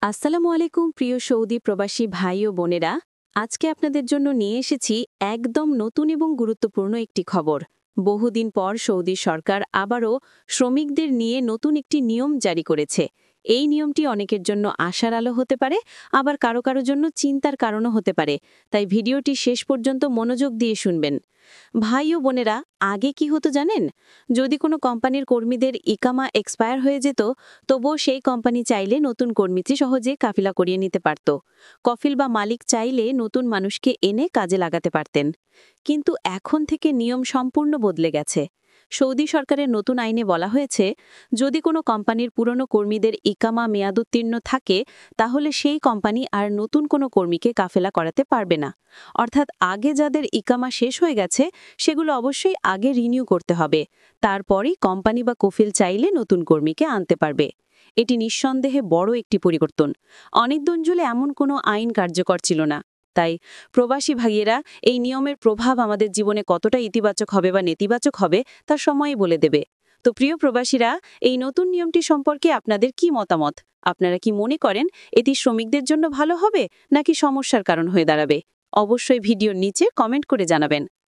আসসালামু আলাইকুম প্রিয় সৌদি প্রবাসী ভাই ও বোনেরা। আজকে আপনাদের জন্য নিয়ে এসেছি একদম নতুন এবং গুরুত্বপূর্ণ একটি খবর। বহুদিন পর সৌদি সরকার আবারও শ্রমিকদের নিয়ে নতুন একটি নিয়ম জারি করেছে। এই নিয়মটি অনেকের জন্য আশার আলো হতে পারে, আবার কারো কারো জন্য চিন্তার কারণও হতে পারে। তাই ভিডিওটি শেষ পর্যন্ত মনোযোগ দিয়ে শুনবেন। ভাই ও বোনেরা, আগে কি হতো জানেন? যদি কোনো কোম্পানির কর্মীদের ইকামা এক্সপায়ার হয়ে যেত, তবুও সেই কোম্পানি চাইলে নতুন কর্মীকে সহজে কাফিলা করিয়ে নিতে পারত। কফিল বা মালিক চাইলে নতুন মানুষকে এনে কাজে লাগাতে পারতেন। কিন্তু এখন থেকে নিয়ম সম্পূর্ণ বদলে গেছে। সৌদি সরকারের নতুন আইনে বলা হয়েছে, যদি কোনো কোম্পানির পুরনো কর্মীদের ইকামা মেয়াদোত্তীর্ণ থাকে, তাহলে সেই কোম্পানি আর নতুন কোনো কর্মীকে কাফেলা করাতে পারবে না। অর্থাৎ আগে যাদের ইকামা শেষ হয়ে গেছে, সেগুলো অবশ্যই আগে রিনিউ করতে হবে। তারপরই কোম্পানি বা কফিল চাইলে নতুন কর্মীকে আনতে পারবে। এটি নিঃসন্দেহে বড় একটি পরিবর্তন। অনেক দিন জুড়ে এমন কোনো আইন কার্যকর ছিল না। তাই প্রবাসী ভাইয়েরা, এই নিয়মের প্রভাব আমাদের জীবনে কতটা ইতিবাচক হবে বা নেতিবাচক হবে তা সময়ই বলে দেবে। তো প্রিয় প্রবাসীরা, এই নতুন নিয়মটি সম্পর্কে আপনাদের কি মতামত? আপনারা কি মনে করেন এটি শ্রমিকদের জন্য ভালো হবে নাকি সমস্যার কারণ হয়ে দাঁড়াবে? অবশ্যই ভিডিওর নিচে কমেন্ট করে জানাবেন।